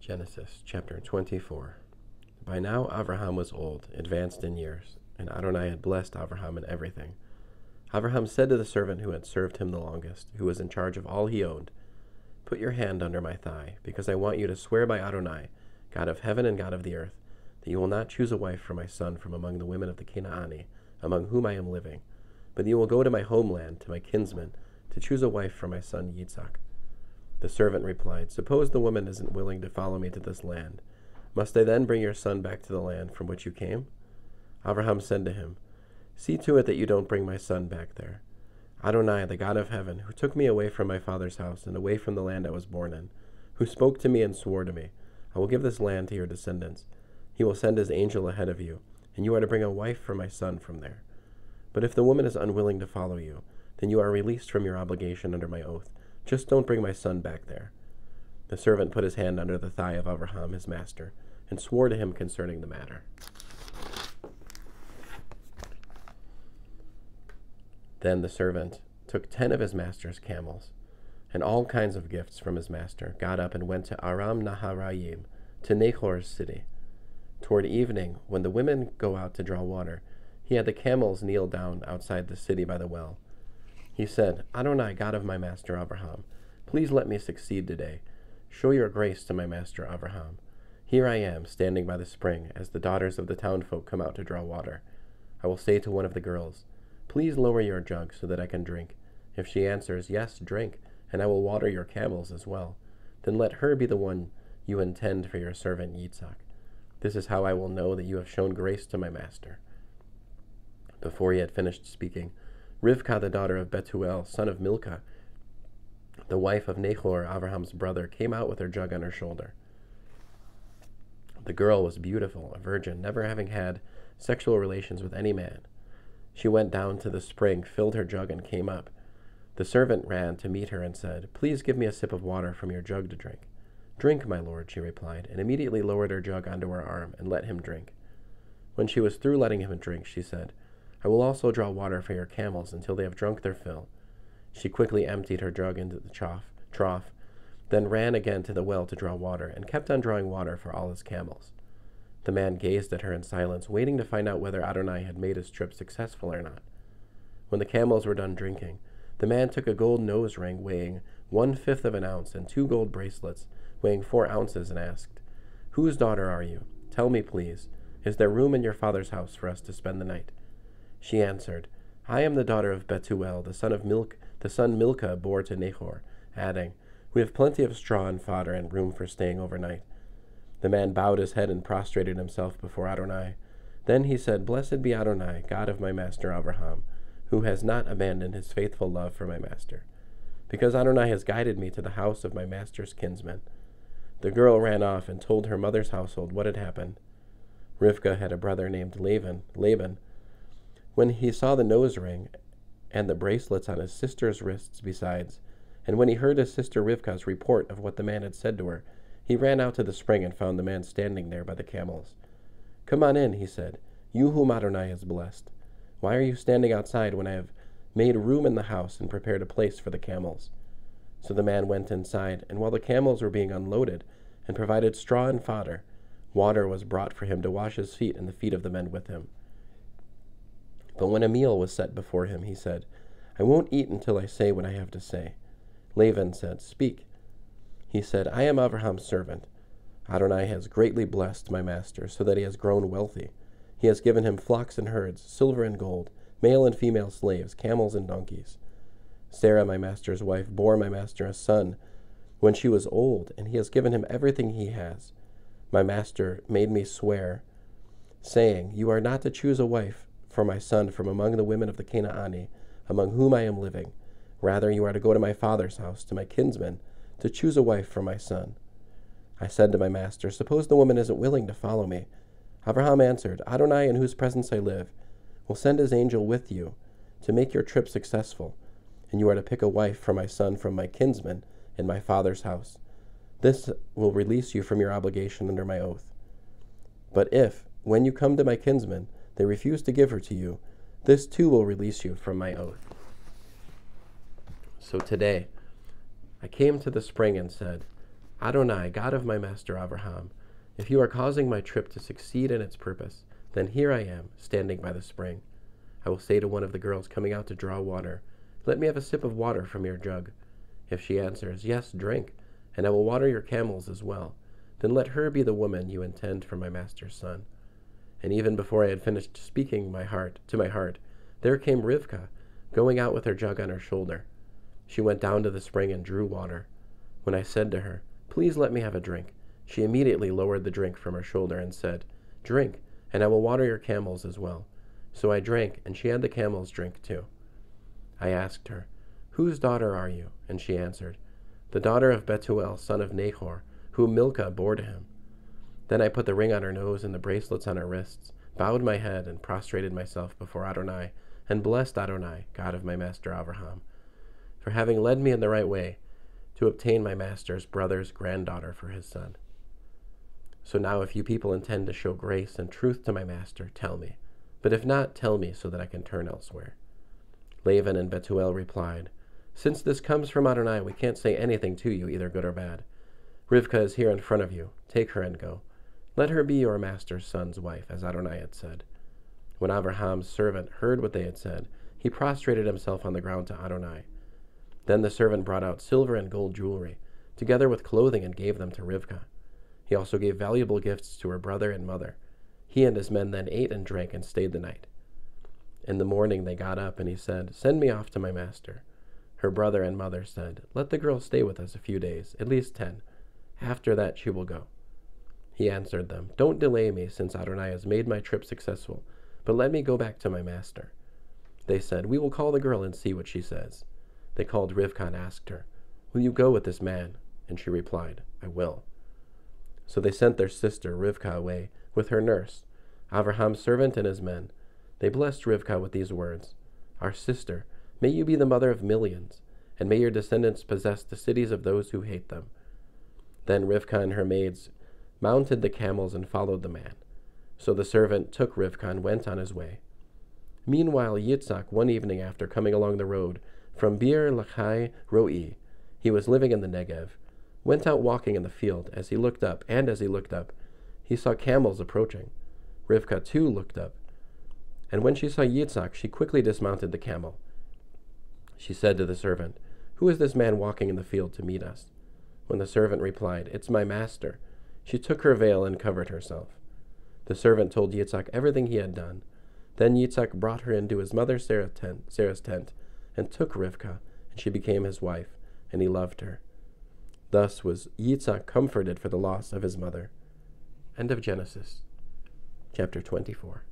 Genesis chapter 24. By now Avraham was old, advanced in years, and Adonai had blessed Avraham in everything. Avraham said to the servant who had served him the longest, who was in charge of all he owned, "Put your hand under my thigh, because I want you to swear by Adonai, God of heaven and God of the earth, that you will not choose a wife for my son from among the women of the Canaani, among whom I am living, but you will go to my homeland, to my kinsmen, to choose a wife for my son Yitzhak." The servant replied, "Suppose the woman isn't willing to follow me to this land. Must I then bring your son back to the land from which you came?" Avraham said to him, "See to it that you don't bring my son back there. Adonai, the God of heaven, who took me away from my father's house and away from the land I was born in, who spoke to me and swore to me, I will give this land to your descendants. He will send his angel ahead of you, and you are to bring a wife for my son from there. But if the woman is unwilling to follow you, then you are released from your obligation under my oath. Just don't bring my son back there." The servant put his hand under the thigh of Avraham, his master, and swore to him concerning the matter. Then the servant took 10 of his master's camels, and all kinds of gifts from his master, got up and went to Aram Naharayim, to Nahor's city. Toward evening, when the women go out to draw water, he had the camels kneel down outside the city by the well. He said, "Adonai, God of my master Avraham, please let me succeed today. Show your grace to my master Avraham. Here I am, standing by the spring, as the daughters of the townfolk come out to draw water. I will say to one of the girls, 'Please lower your jug so that I can drink.' If she answers, 'Yes, drink, and I will water your camels as well,' then let her be the one you intend for your servant Yitzhak. This is how I will know that you have shown grace to my master." Before he had finished speaking, Rivkah, the daughter of Bethuel, son of Milcah, the wife of Nahor, Abraham's brother, came out with her jug on her shoulder. The girl was beautiful, a virgin, never having had sexual relations with any man. She went down to the spring, filled her jug, and came up. The servant ran to meet her and said, "Please give me a sip of water from your jug to drink." "Drink, my lord," she replied, and immediately lowered her jug onto her arm and let him drink. When she was through letting him drink, she said, "I will also draw water for your camels until they have drunk their fill." She quickly emptied her jug into the trough, then ran again to the well to draw water, and kept on drawing water for all his camels. The man gazed at her in silence, waiting to find out whether Adonai had made his trip successful or not. When the camels were done drinking, the man took a gold nose ring weighing 1/5 of an ounce and 2 gold bracelets weighing 4 ounces and asked, "Whose daughter are you? Tell me, please. Is there room in your father's house for us to spend the night?" She answered, "I am the daughter of Bethuel, the son Milcah bore to Nahor," adding, "We have plenty of straw and fodder and room for staying overnight." The man bowed his head and prostrated himself before Adonai. Then he said, "Blessed be Adonai, God of my master Avraham, who has not abandoned his faithful love for my master, because Adonai has guided me to the house of my master's kinsman." The girl ran off and told her mother's household what had happened. Rivkah had a brother named Laban. When he saw the nose ring and the bracelets on his sister's wrists besides, and when he heard his sister Rivkah's report of what the man had said to her, he ran out to the spring and found the man standing there by the camels. "Come on in," he said, "you whom Adonai has blessed. Why are you standing outside when I have made room in the house and prepared a place for the camels?" So the man went inside, and while the camels were being unloaded and provided straw and fodder, water was brought for him to wash his feet and the feet of the men with him. But when a meal was set before him, he said, "I won't eat until I say what I have to say." Laban said, "Speak." He said, "I am Abraham's servant. Adonai has greatly blessed my master, so that he has grown wealthy. He has given him flocks and herds, silver and gold, male and female slaves, camels and donkeys. Sarah, my master's wife, bore my master a son when she was old, and he has given him everything he has. My master made me swear, saying, 'You are not to choose a wife for my son from among the women of the Canaani, among whom I am living. Rather, you are to go to my father's house, to my kinsmen, to choose a wife for my son.' I said to my master, 'Suppose the woman isn't willing to follow me?' Abraham answered, 'Adonai, in whose presence I live, will send his angel with you to make your trip successful, and you are to pick a wife for my son from my kinsmen in my father's house. This will release you from your obligation under my oath. But if, when you come to my kinsmen, they refuse to give her to you, this too will release you from my oath.' So today I came to the spring and said, Adonai, God of my master Avraham, if you are causing my trip to succeed in its purpose, then here I am, standing by the spring. I will say to one of the girls coming out to draw water, let me have a sip of water from your jug. If she answers, yes, drink, and I will water your camels as well, then let her be the woman you intend for my master's son. And even before I had finished speaking to my heart, there came Rivkah, going out with her jug on her shoulder. She went down to the spring and drew water. When I said to her, please let me have a drink, she immediately lowered the drink from her shoulder and said, drink, and I will water your camels as well. So I drank, and she had the camels drink too. I asked her, whose daughter are you? And she answered, the daughter of Bethuel, son of Nahor, whom Milcah bore to him. Then I put the ring on her nose and the bracelets on her wrists, bowed my head, and prostrated myself before Adonai, and blessed Adonai, God of my master Avraham, for having led me in the right way to obtain my master's brother's granddaughter for his son. So now if you people intend to show grace and truth to my master, tell me. But if not, tell me so that I can turn elsewhere. Laban and Bethuel replied, since this comes from Adonai, we can't say anything to you, either good or bad. Rivkah is here in front of you. Take her and go. Let her be your master's son's wife, as Adonai had said. When Abraham's servant heard what they had said, he prostrated himself on the ground to Adonai. Then the servant brought out silver and gold jewelry, together with clothing, and gave them to Rivkah. He also gave valuable gifts to her brother and mother. He and his men then ate and drank and stayed the night. In the morning they got up, and he said, send me off to my master. Her brother and mother said, let the girl stay with us a few days, at least 10. After that she will go. He answered them, don't delay me, since Adonai has made my trip successful, but let me go back to my master. They said, we will call the girl and see what she says. They called Rivkah and asked her, will you go with this man? And she replied, I will. So they sent their sister Rivkah away with her nurse, Abraham's servant and his men. They blessed Rivkah with these words, our sister, may you be the mother of millions, and may your descendants possess the cities of those who hate them. Then Rivkah and her maids mounted the camels and followed the man. So the servant took Rivkah and went on his way. Meanwhile Yitzhak, one evening after coming along the road from Bir Lachai Roi, he was living in the Negev, went out walking in the field. As he looked up, he saw camels approaching. Rivkah too looked up, and when she saw Yitzhak, she quickly dismounted the camel. She said to the servant, who is this man walking in the field to meet us? When the servant replied, it's my master, she took her veil and covered herself. The servant told Yitzhak everything he had done. Then Yitzhak brought her into his mother Sarah's tent, and took Rivkah, and she became his wife, and he loved her. Thus was Yitzhak comforted for the loss of his mother. End of Genesis, chapter 24.